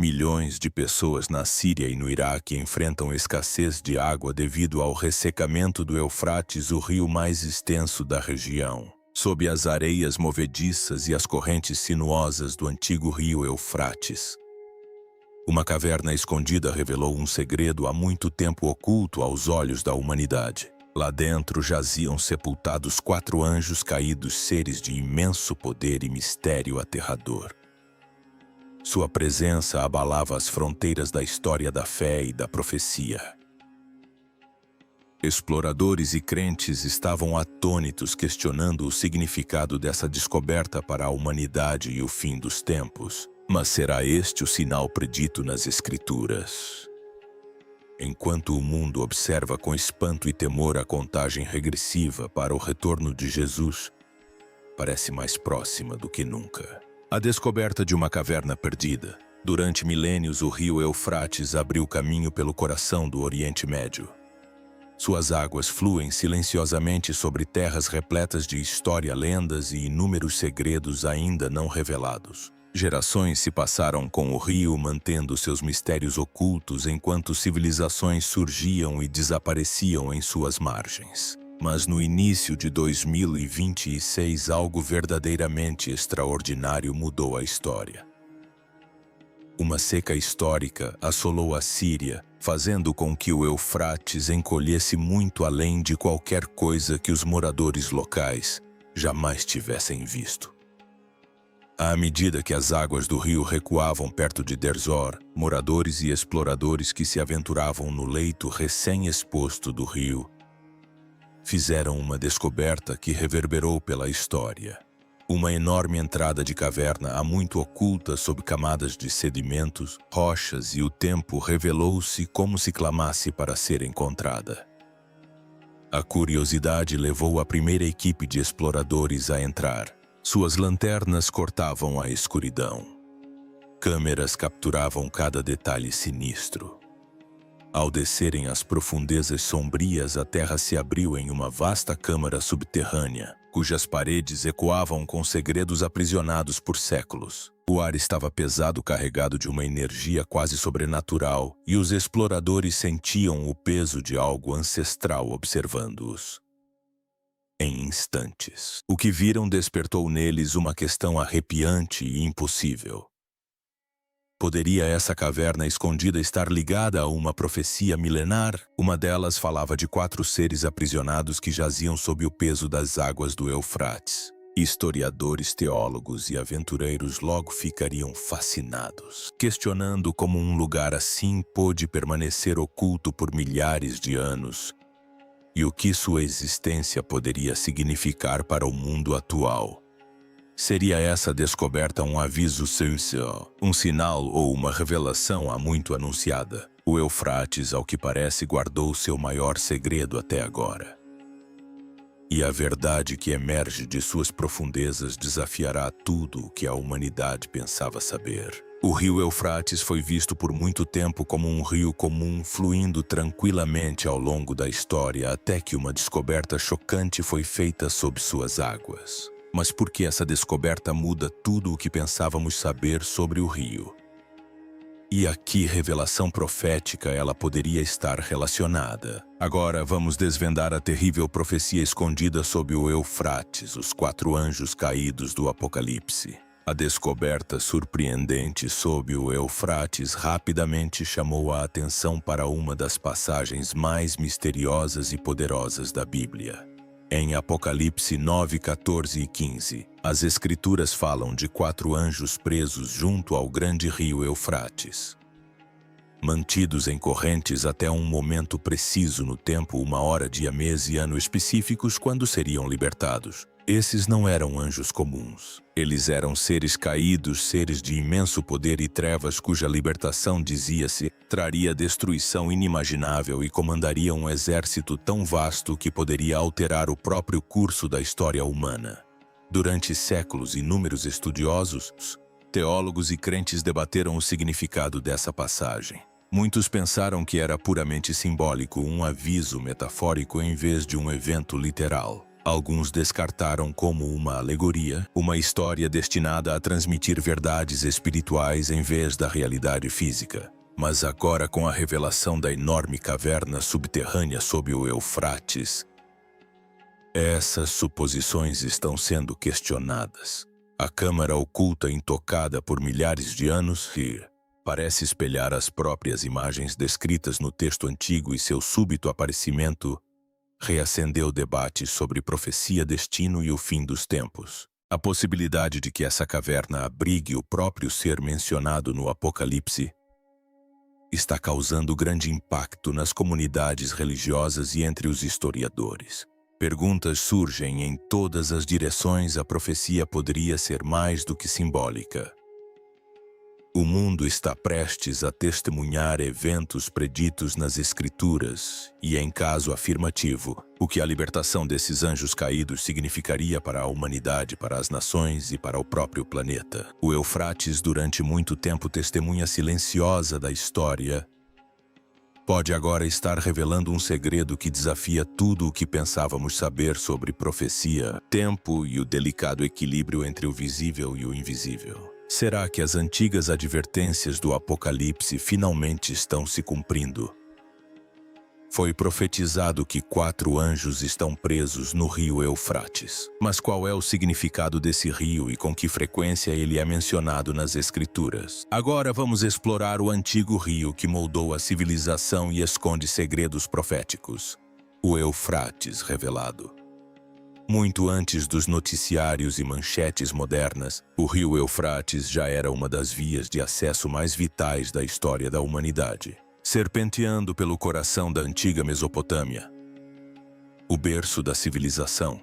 Milhões de pessoas na Síria e no Iraque enfrentam escassez de água devido ao ressecamento do Eufrates, o rio mais extenso da região. Sob as areias movediças e as correntes sinuosas do antigo rio Eufrates, uma caverna escondida revelou um segredo há muito tempo oculto aos olhos da humanidade. Lá dentro jaziam sepultados 4 anjos caídos, seres de imenso poder e mistério aterrador. Sua presença abalava as fronteiras da história da fé e da profecia. Exploradores e crentes estavam atônitos, questionando o significado dessa descoberta para a humanidade e o fim dos tempos. Mas será este o sinal predito nas Escrituras? Enquanto o mundo observa com espanto e temor a contagem regressiva para o retorno de Jesus, parece mais próxima do que nunca. A descoberta de uma caverna perdida. Durante milênios, o rio Eufrates abriu caminho pelo coração do Oriente Médio. Suas águas fluem silenciosamente sobre terras repletas de história, lendas e inúmeros segredos ainda não revelados. Gerações se passaram com o rio, mantendo seus mistérios ocultos enquanto civilizações surgiam e desapareciam em suas margens. Mas no início de 2026, algo verdadeiramente extraordinário mudou a história. Uma seca histórica assolou a Síria, fazendo com que o Eufrates encolhesse muito além de qualquer coisa que os moradores locais jamais tivessem visto. À medida que as águas do rio recuavam perto de Deir-Zor, moradores e exploradores que se aventuravam no leito recém-exposto do rio fizeram uma descoberta que reverberou pela história. Uma enorme entrada de caverna há muito oculta sob camadas de sedimentos, rochas, e o tempo revelou-se como se clamasse para ser encontrada. A curiosidade levou a primeira equipe de exploradores a entrar. Suas lanternas cortavam a escuridão. Câmeras capturavam cada detalhe sinistro. Ao descerem as profundezas sombrias, a terra se abriu em uma vasta câmara subterrânea, cujas paredes ecoavam com segredos aprisionados por séculos. O ar estava pesado, carregado de uma energia quase sobrenatural, e os exploradores sentiam o peso de algo ancestral observando-os. Em instantes, o que viram despertou neles uma questão arrepiante e impossível. Poderia essa caverna escondida estar ligada a uma profecia milenar? Uma delas falava de 4 seres aprisionados que jaziam sob o peso das águas do Eufrates. Historiadores, teólogos e aventureiros logo ficariam fascinados, questionando como um lugar assim pôde permanecer oculto por milhares de anos e o que sua existência poderia significar para o mundo atual. Seria essa descoberta um aviso sincero, um sinal ou uma revelação há muito anunciada? O Eufrates, ao que parece, guardou seu maior segredo até agora. E a verdade que emerge de suas profundezas desafiará tudo o que a humanidade pensava saber. O rio Eufrates foi visto por muito tempo como um rio comum, fluindo tranquilamente ao longo da história, até que uma descoberta chocante foi feita sob suas águas. Mas por que essa descoberta muda tudo o que pensávamos saber sobre o rio? E a que revelação profética ela poderia estar relacionada? Agora vamos desvendar a terrível profecia escondida sob o Eufrates, os 4 anjos caídos do Apocalipse. A descoberta surpreendente sob o Eufrates rapidamente chamou a atenção para uma das passagens mais misteriosas e poderosas da Bíblia. Em Apocalipse 9, 14 e 15, as Escrituras falam de 4 anjos presos junto ao grande rio Eufrates, mantidos em correntes até um momento preciso no tempo, uma hora, dia, mês e ano específicos, quando seriam libertados. Esses não eram anjos comuns. Eles eram seres caídos, seres de imenso poder e trevas, cuja libertação, dizia-se, traria destruição inimaginável e comandaria um exército tão vasto que poderia alterar o próprio curso da história humana. Durante séculos, inúmeros estudiosos, teólogos e crentes debateram o significado dessa passagem. Muitos pensaram que era puramente simbólico, um aviso metafórico em vez de um evento literal. Alguns descartaram como uma alegoria, uma história destinada a transmitir verdades espirituais em vez da realidade física. Mas agora, com a revelação da enorme caverna subterrânea sob o Eufrates, essas suposições estão sendo questionadas. A câmara oculta intocada por milhares de anos parece espelhar as próprias imagens descritas no texto antigo, e seu súbito aparecimento reacendeu o debate sobre profecia, destino e o fim dos tempos. A possibilidade de que essa caverna abrigue o próprio ser mencionado no Apocalipse está causando grande impacto nas comunidades religiosas e entre os historiadores. Perguntas surgem em todas as direções. A profecia poderia ser mais do que simbólica. O mundo está prestes a testemunhar eventos preditos nas Escrituras, e em caso afirmativo, o que a libertação desses anjos caídos significaria para a humanidade, para as nações e para o próprio planeta. O Eufrates, durante muito tempo testemunha silenciosa da história, pode agora estar revelando um segredo que desafia tudo o que pensávamos saber sobre profecia, tempo e o delicado equilíbrio entre o visível e o invisível. Será que as antigas advertências do Apocalipse finalmente estão se cumprindo? Foi profetizado que 4 anjos estão presos no rio Eufrates. Mas qual é o significado desse rio e com que frequência ele é mencionado nas Escrituras? Agora vamos explorar o antigo rio que moldou a civilização e esconde segredos proféticos. O Eufrates revelado. Muito antes dos noticiários e manchetes modernas, o rio Eufrates já era uma das vias de acesso mais vitais da história da humanidade, serpenteando pelo coração da antiga Mesopotâmia, o berço da civilização.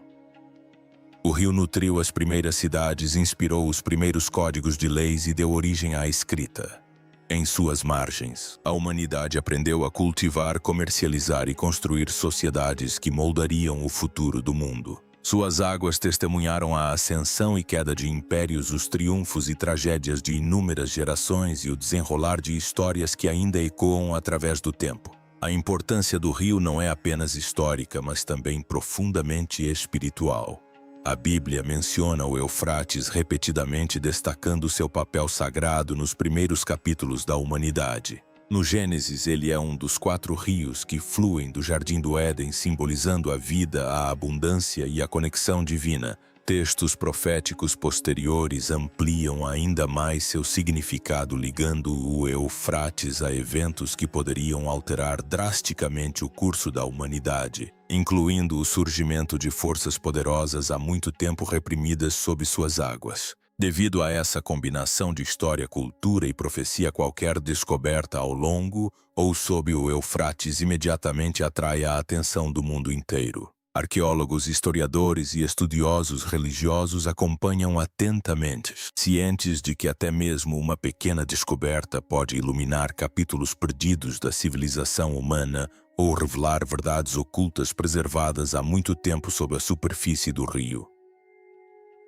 O rio nutriu as primeiras cidades, inspirou os primeiros códigos de leis e deu origem à escrita. Em suas margens, a humanidade aprendeu a cultivar, comercializar e construir sociedades que moldariam o futuro do mundo. Suas águas testemunharam a ascensão e queda de impérios, os triunfos e tragédias de inúmeras gerações e o desenrolar de histórias que ainda ecoam através do tempo. A importância do rio não é apenas histórica, mas também profundamente espiritual. A Bíblia menciona o Eufrates repetidamente, destacando seu papel sagrado nos primeiros capítulos da humanidade. No Gênesis, ele é um dos 4 rios que fluem do Jardim do Éden, simbolizando a vida, a abundância e a conexão divina. Textos proféticos posteriores ampliam ainda mais seu significado, ligando o Eufrates a eventos que poderiam alterar drasticamente o curso da humanidade, incluindo o surgimento de forças poderosas há muito tempo reprimidas sob suas águas. Devido a essa combinação de história, cultura e profecia, qualquer descoberta ao longo ou sob o Eufrates imediatamente atrai a atenção do mundo inteiro. Arqueólogos, historiadores e estudiosos religiosos acompanham atentamente, cientes de que até mesmo uma pequena descoberta pode iluminar capítulos perdidos da civilização humana ou revelar verdades ocultas preservadas há muito tempo sob a superfície do rio.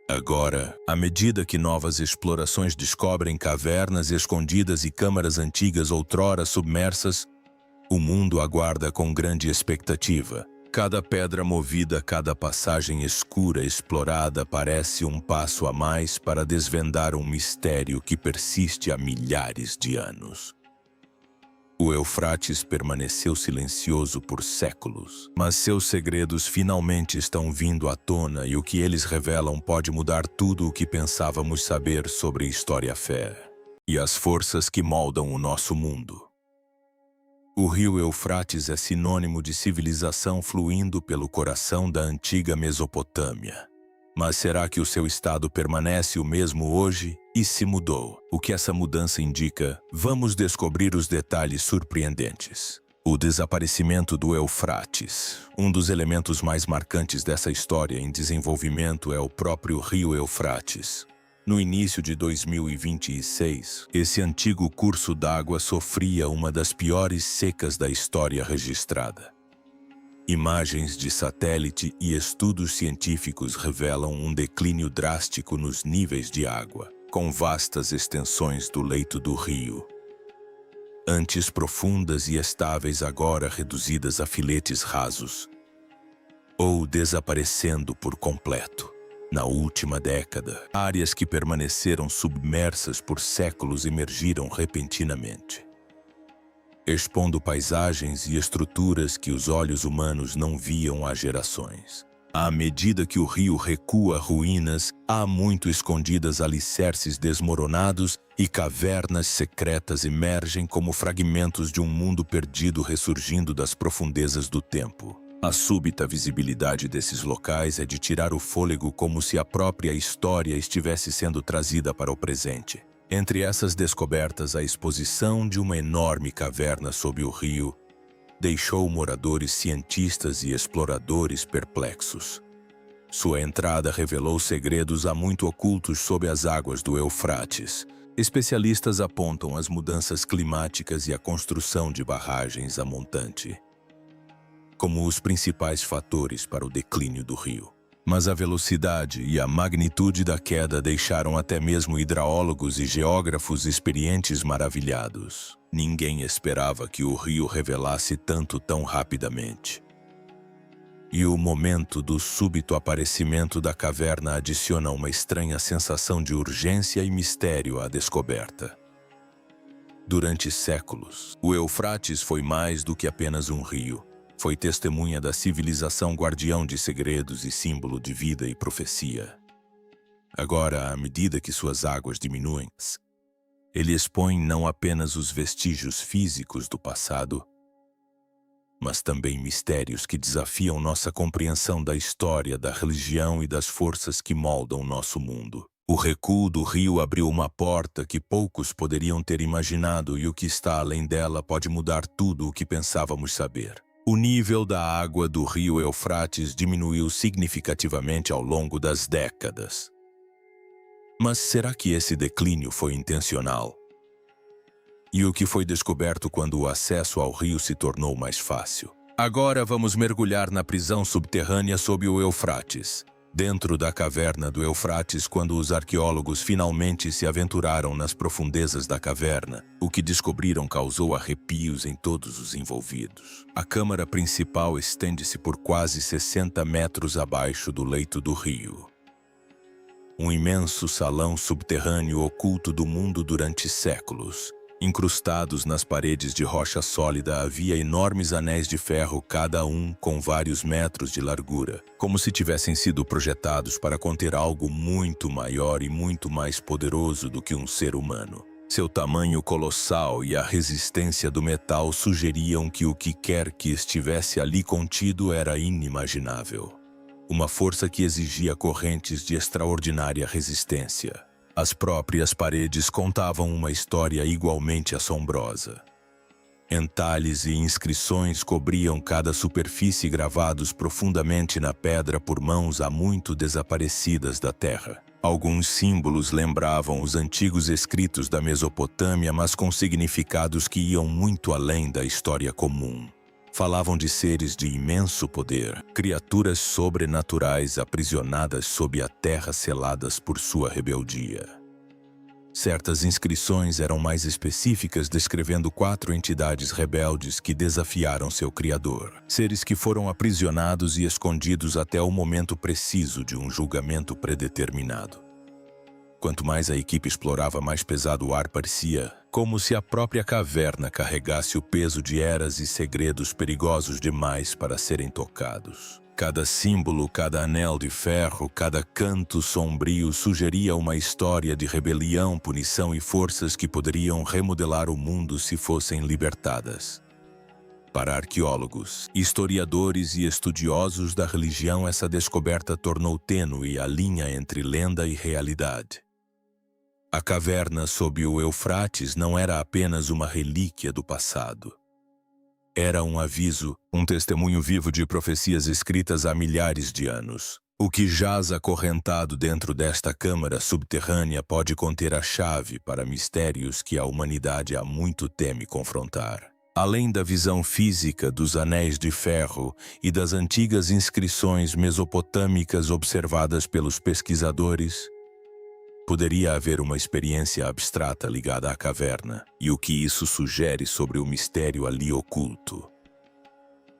Agora, à medida que novas explorações descobrem cavernas escondidas e câmaras antigas outrora submersas, o mundo aguarda com grande expectativa. Cada pedra movida, cada passagem escura explorada parece um passo a mais para desvendar um mistério que persiste há milhares de anos. O Eufrates permaneceu silencioso por séculos, mas seus segredos finalmente estão vindo à tona, e o que eles revelam pode mudar tudo o que pensávamos saber sobre história, fé e as forças que moldam o nosso mundo. O rio Eufrates é sinônimo de civilização fluindo pelo coração da antiga Mesopotâmia. Mas será que o seu estado permanece o mesmo hoje? E se mudou? O que essa mudança indica? Vamos descobrir os detalhes surpreendentes. O desaparecimento do Eufrates. Um dos elementos mais marcantes dessa história em desenvolvimento é o próprio rio Eufrates. No início de 2026, esse antigo curso d'água sofria uma das piores secas da história registrada. Imagens de satélite e estudos científicos revelam um declínio drástico nos níveis de água, com vastas extensões do leito do rio, antes profundas e estáveis, agora reduzidas a filetes rasos. ou desaparecendo por completo. Na última década, áreas que permaneceram submersas por séculos emergiram repentinamente, expondo paisagens e estruturas que os olhos humanos não viam há gerações. À medida que o rio recua ruínas, há muito escondidas alicerces desmoronados e cavernas secretas emergem como fragmentos de um mundo perdido ressurgindo das profundezas do tempo. A súbita visibilidade desses locais é de tirar o fôlego, como se a própria história estivesse sendo trazida para o presente. Entre essas descobertas, a exposição de uma enorme caverna sob o rio deixou moradores, cientistas e exploradores perplexos. Sua entrada revelou segredos há muito ocultos sob as águas do Eufrates. Especialistas apontam as mudanças climáticas e a construção de barragens a montante como os principais fatores para o declínio do rio. Mas a velocidade e a magnitude da queda deixaram até mesmo hidrólogos e geógrafos experientes maravilhados. Ninguém esperava que o rio revelasse tanto tão rapidamente. E o momento do súbito aparecimento da caverna adiciona uma estranha sensação de urgência e mistério à descoberta. Durante séculos, o Eufrates foi mais do que apenas um rio. Foi testemunha da civilização, guardião de segredos e símbolo de vida e profecia. Agora, à medida que suas águas diminuem, ele expõe não apenas os vestígios físicos do passado, mas também mistérios que desafiam nossa compreensão da história, da religião e das forças que moldam nosso mundo. O recuo do rio abriu uma porta que poucos poderiam ter imaginado, e o que está além dela pode mudar tudo o que pensávamos saber. O nível da água do rio Eufrates diminuiu significativamente ao longo das décadas. Mas será que esse declínio foi intencional? E o que foi descoberto quando o acesso ao rio se tornou mais fácil? Agora vamos mergulhar na prisão subterrânea sob o Eufrates. Dentro da caverna do Eufrates, quando os arqueólogos finalmente se aventuraram nas profundezas da caverna, o que descobriram causou arrepios em todos os envolvidos. A câmara principal estende-se por quase 60 metros abaixo do leito do rio. Um imenso salão subterrâneo oculto do mundo durante séculos. Incrustados nas paredes de rocha sólida havia enormes anéis de ferro, cada um com vários metros de largura, como se tivessem sido projetados para conter algo muito maior e muito mais poderoso do que um ser humano. Seu tamanho colossal e a resistência do metal sugeriam que o que quer que estivesse ali contido era inimaginável. Uma força que exigia correntes de extraordinária resistência. As próprias paredes contavam uma história igualmente assombrosa. Entalhes e inscrições cobriam cada superfície, gravados profundamente na pedra por mãos há muito desaparecidas da terra. Alguns símbolos lembravam os antigos escritos da Mesopotâmia, mas com significados que iam muito além da história comum. Falavam de seres de imenso poder, criaturas sobrenaturais aprisionadas sob a terra, seladas por sua rebeldia. Certas inscrições eram mais específicas, descrevendo 4 entidades rebeldes que desafiaram seu criador. Seres que foram aprisionados e escondidos até o momento preciso de um julgamento predeterminado. Quanto mais a equipe explorava, mais pesado o ar parecia, como se a própria caverna carregasse o peso de eras e segredos perigosos demais para serem tocados. Cada símbolo, cada anel de ferro, cada canto sombrio sugeria uma história de rebelião, punição e forças que poderiam remodelar o mundo se fossem libertadas. Para arqueólogos, historiadores e estudiosos da religião, essa descoberta tornou tênue a linha entre lenda e realidade. A caverna sob o Eufrates não era apenas uma relíquia do passado. Era um aviso, um testemunho vivo de profecias escritas há milhares de anos. O que jaz acorrentado dentro desta câmara subterrânea pode conter a chave para mistérios que a humanidade há muito teme confrontar. Além da visão física dos anéis de ferro e das antigas inscrições mesopotâmicas observadas pelos pesquisadores, poderia haver uma experiência abstrata ligada à caverna, e o que isso sugere sobre o mistério ali oculto.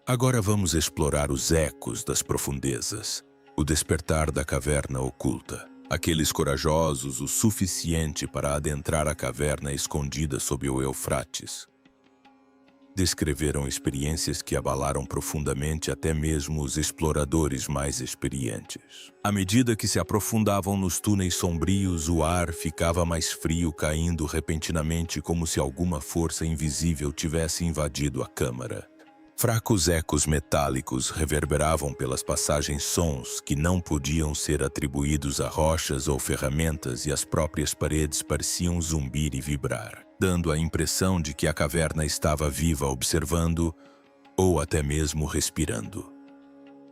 Agora vamos explorar os ecos das profundezas, o despertar da caverna oculta. Aqueles corajosos o suficiente para adentrar a caverna escondida sob o Eufrates. Descreveram experiências que abalaram profundamente até mesmo os exploradores mais experientes. À medida que se aprofundavam nos túneis sombrios, o ar ficava mais frio, caindo repentinamente como se alguma força invisível tivesse invadido a câmara. Fracos ecos metálicos reverberavam pelas passagens, sons que não podiam ser atribuídos a rochas ou ferramentas, e as próprias paredes pareciam zumbir e vibrar, dando a impressão de que a caverna estava viva, observando ou até mesmo respirando.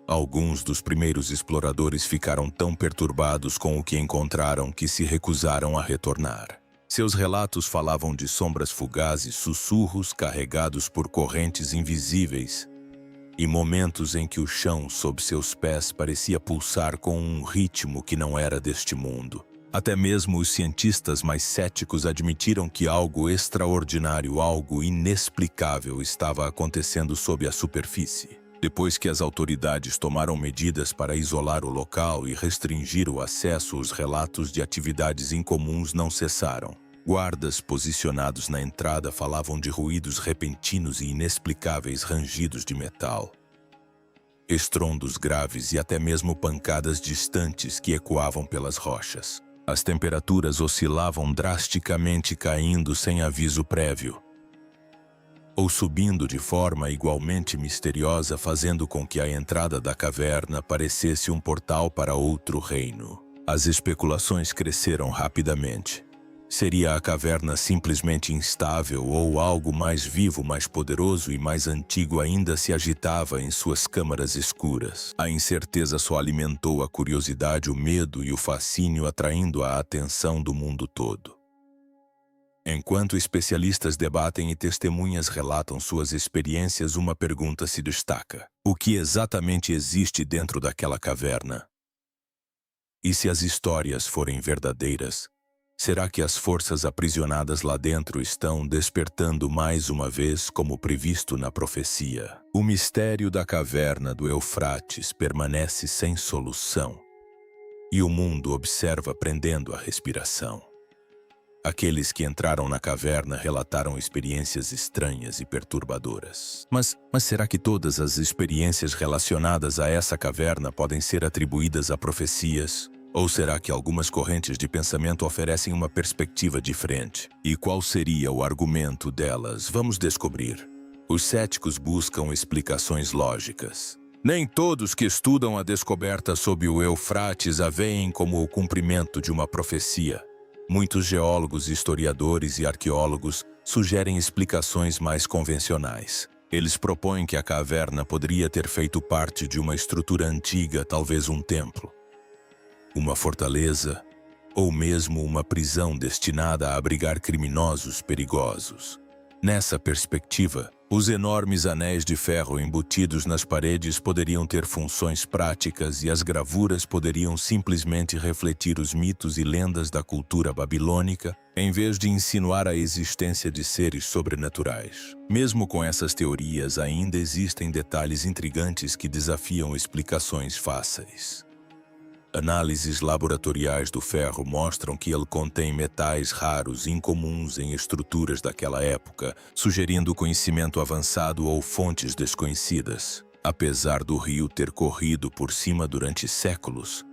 Alguns dos primeiros exploradores ficaram tão perturbados com o que encontraram que se recusaram a retornar. Seus relatos falavam de sombras fugazes, sussurros carregados por correntes invisíveis e momentos em que o chão sob seus pés parecia pulsar com um ritmo que não era deste mundo. Até mesmo os cientistas mais céticos admitiram que algo extraordinário, algo inexplicável estava acontecendo sob a superfície. Depois que as autoridades tomaram medidas para isolar o local e restringir o acesso, os relatos de atividades incomuns não cessaram. Guardas posicionados na entrada falavam de ruídos repentinos e inexplicáveis rangidos de metal, estrondos graves e até mesmo pancadas distantes que ecoavam pelas rochas. As temperaturas oscilavam drasticamente, caindo sem aviso prévio, ou subindo de forma igualmente misteriosa, fazendo com que a entrada da caverna parecesse um portal para outro reino. As especulações cresceram rapidamente. Seria a caverna simplesmente instável, ou algo mais vivo, mais poderoso e mais antigo ainda se agitava em suas câmaras escuras? A incerteza só alimentou a curiosidade, o medo e o fascínio, atraindo a atenção do mundo todo. Enquanto especialistas debatem e testemunhas relatam suas experiências, uma pergunta se destaca: o que exatamente existe dentro daquela caverna? E se as histórias forem verdadeiras, será que as forças aprisionadas lá dentro estão despertando mais uma vez, como previsto na profecia? O mistério da caverna do Eufrates permanece sem solução, e o mundo observa, prendendo a respiração. Aqueles que entraram na caverna relataram experiências estranhas e perturbadoras. Mas será que todas as experiências relacionadas a essa caverna podem ser atribuídas a profecias? Ou será que algumas correntes de pensamento oferecem uma perspectiva diferente? E qual seria o argumento delas? Vamos descobrir. Os céticos buscam explicações lógicas. Nem todos que estudam a descoberta sob o Eufrates a veem como o cumprimento de uma profecia. Muitos geólogos, historiadores e arqueólogos sugerem explicações mais convencionais. Eles propõem que a caverna poderia ter feito parte de uma estrutura antiga, talvez um templo, uma fortaleza, ou mesmo uma prisão destinada a abrigar criminosos perigosos. Nessa perspectiva, os enormes anéis de ferro embutidos nas paredes poderiam ter funções práticas, e as gravuras poderiam simplesmente refletir os mitos e lendas da cultura babilônica, em vez de insinuar a existência de seres sobrenaturais. Mesmo com essas teorias, ainda existem detalhes intrigantes que desafiam explicações fáceis. Análises laboratoriais do ferro mostram que ele contém metais raros incomuns em estruturas daquela época, sugerindo conhecimento avançado ou fontes desconhecidas. Apesar do rio ter corrido por cima durante séculos,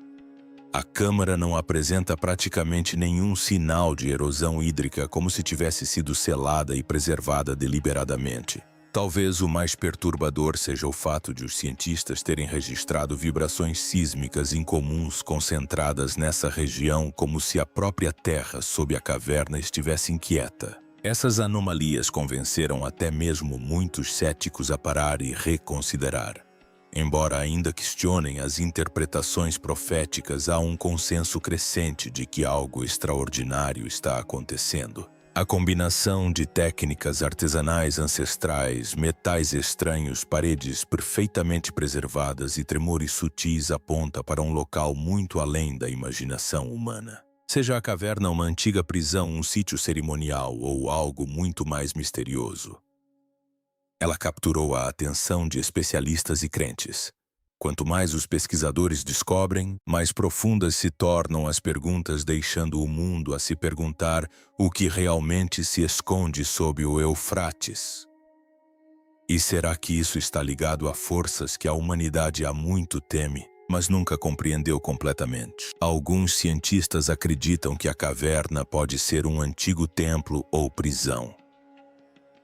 a câmara não apresenta praticamente nenhum sinal de erosão hídrica, como se tivesse sido selada e preservada deliberadamente. Talvez o mais perturbador seja o fato de os cientistas terem registrado vibrações sísmicas incomuns concentradas nessa região, como se a própria terra sob a caverna estivesse inquieta. Essas anomalias convenceram até mesmo muitos céticos a parar e reconsiderar. Embora ainda questionem as interpretações proféticas, há um consenso crescente de que algo extraordinário está acontecendo. A combinação de técnicas artesanais ancestrais, metais estranhos, paredes perfeitamente preservadas e tremores sutis aponta para um local muito além da imaginação humana. Seja a caverna uma antiga prisão, um sítio cerimonial ou algo muito mais misterioso, Ela capturou a atenção de especialistas e crentes. Quanto mais os pesquisadores descobrem, mais profundas se tornam as perguntas, deixando o mundo a se perguntar o que realmente se esconde sob o Eufrates. E será que isso está ligado a forças que a humanidade há muito teme, mas nunca compreendeu completamente? Alguns cientistas acreditam que a caverna pode ser um antigo templo ou prisão.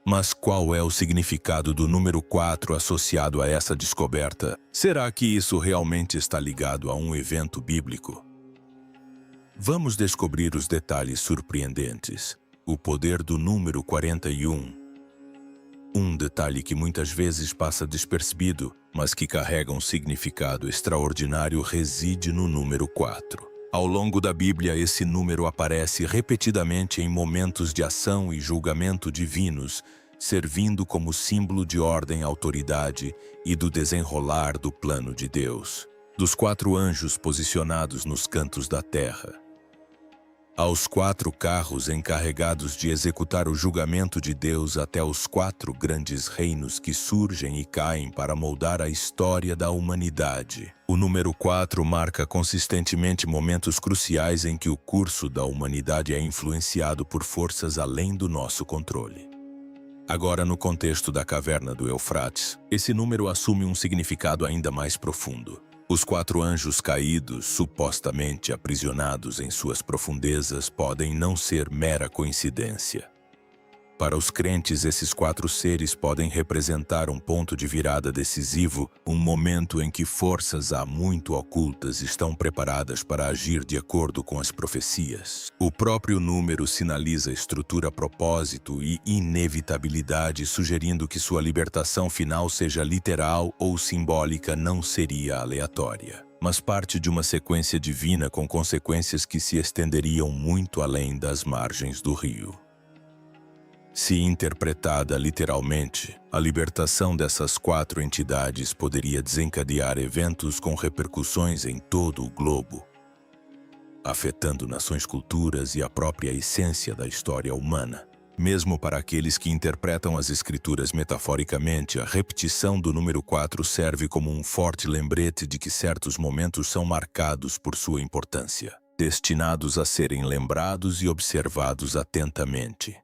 Mas qual é o significado do número 4 associado a essa descoberta? Será que isso realmente está ligado a um evento bíblico? Vamos descobrir os detalhes surpreendentes. O poder do número 41. Um detalhe que muitas vezes passa despercebido, mas que carrega um significado extraordinário, reside no número 4. Ao longo da Bíblia, esse número aparece repetidamente em momentos de ação e julgamento divinos, servindo como símbolo de ordem, autoridade e do desenrolar do plano de Deus. Dos 4 anjos posicionados nos cantos da terra, aos 4 carros encarregados de executar o julgamento de Deus, até os 4 grandes reinos que surgem e caem para moldar a história da humanidade. O número 4 marca consistentemente momentos cruciais em que o curso da humanidade é influenciado por forças além do nosso controle. Agora, no contexto da caverna do Eufrates, esse número assume um significado ainda mais profundo. Os 4 anjos caídos, supostamente aprisionados em suas profundezas, podem não ser mera coincidência. Para os crentes, esses 4 seres podem representar um ponto de virada decisivo, um momento em que forças há muito ocultas estão preparadas para agir de acordo com as profecias. O próprio número sinaliza estrutura, propósito e inevitabilidade, sugerindo que sua libertação final, seja literal ou simbólica, não seria aleatória, mas parte de uma sequência divina com consequências que se estenderiam muito além das margens do rio. Se interpretada literalmente, a libertação dessas 4 entidades poderia desencadear eventos com repercussões em todo o globo, afetando nações, culturas e a própria essência da história humana. Mesmo para aqueles que interpretam as escrituras metaforicamente, a repetição do número 4 serve como um forte lembrete de que certos momentos são marcados por sua importância, destinados a serem lembrados e observados atentamente.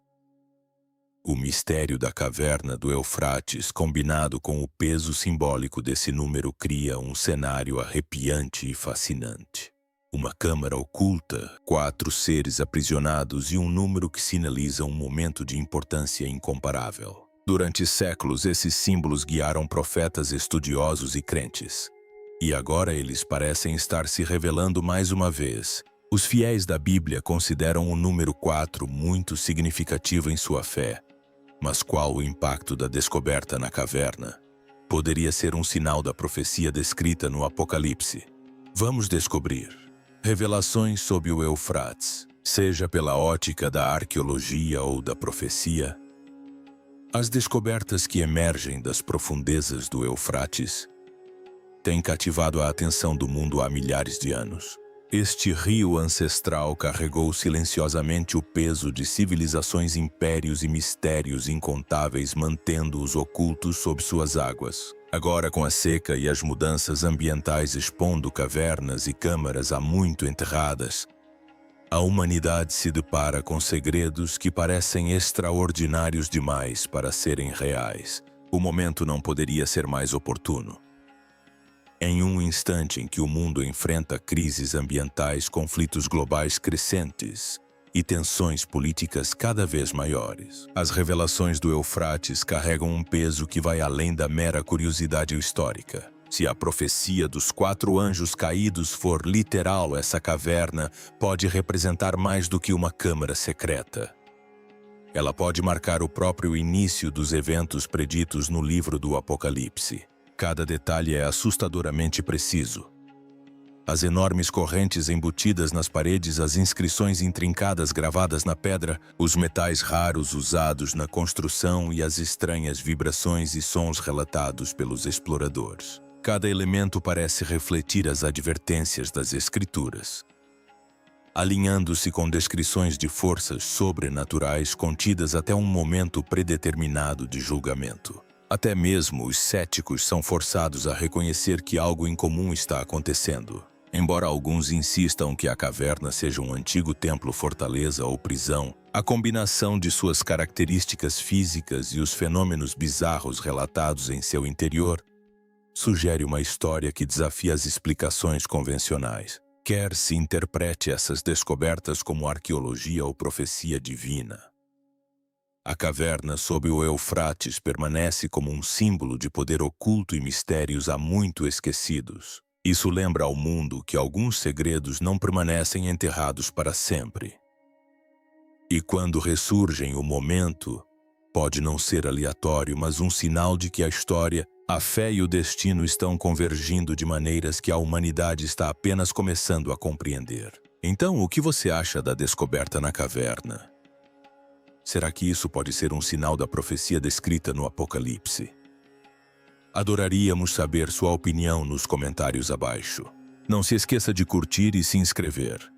O mistério da caverna do Eufrates, combinado com o peso simbólico desse número, cria um cenário arrepiante e fascinante. Uma câmara oculta, 4 seres aprisionados e um número que sinaliza um momento de importância incomparável. Durante séculos, esses símbolos guiaram profetas, estudiosos e crentes. E agora eles parecem estar se revelando mais uma vez. Os fiéis da Bíblia consideram o número 4 muito significativo em sua fé. Mas qual o impacto da descoberta na caverna? Poderia ser um sinal da profecia descrita no Apocalipse. Vamos descobrir. Revelações sobre o Eufrates, seja pela ótica da arqueologia ou da profecia. As descobertas que emergem das profundezas do Eufrates têm cativado a atenção do mundo há milhares de anos. Este rio ancestral carregou silenciosamente o peso de civilizações, impérios e mistérios incontáveis, mantendo-os ocultos sob suas águas. Agora, com a seca e as mudanças ambientais expondo cavernas e câmaras há muito enterradas, a humanidade se depara com segredos que parecem extraordinários demais para serem reais. O momento não poderia ser mais oportuno. Em um instante em que o mundo enfrenta crises ambientais, conflitos globais crescentes e tensões políticas cada vez maiores, as revelações do Eufrates carregam um peso que vai além da mera curiosidade histórica. Se a profecia dos 4 anjos caídos for literal, essa caverna pode representar mais do que uma câmara secreta. Ela pode marcar o próprio início dos eventos preditos no livro do Apocalipse. Cada detalhe é assustadoramente preciso. As enormes correntes embutidas nas paredes, as inscrições intrincadas gravadas na pedra, os metais raros usados na construção e as estranhas vibrações e sons relatados pelos exploradores. Cada elemento parece refletir as advertências das Escrituras, alinhando-se com descrições de forças sobrenaturais contidas até um momento predeterminado de julgamento. Até mesmo os céticos são forçados a reconhecer que algo incomum está acontecendo. Embora alguns insistam que a caverna seja um antigo templo-fortaleza ou prisão, a combinação de suas características físicas e os fenômenos bizarros relatados em seu interior sugere uma história que desafia as explicações convencionais. Quer se interprete essas descobertas como arqueologia ou profecia divina. A caverna sob o Eufrates permanece como um símbolo de poder oculto e mistérios há muito esquecidos. Isso lembra ao mundo que alguns segredos não permanecem enterrados para sempre. E quando ressurgem, o momento pode não ser aleatório, mas um sinal de que a história, a fé e o destino estão convergindo de maneiras que a humanidade está apenas começando a compreender. Então, o que você acha da descoberta na caverna? Será que isso pode ser um sinal da profecia descrita no Apocalipse? Adoraríamos saber sua opinião nos comentários abaixo. Não se esqueça de curtir e se inscrever.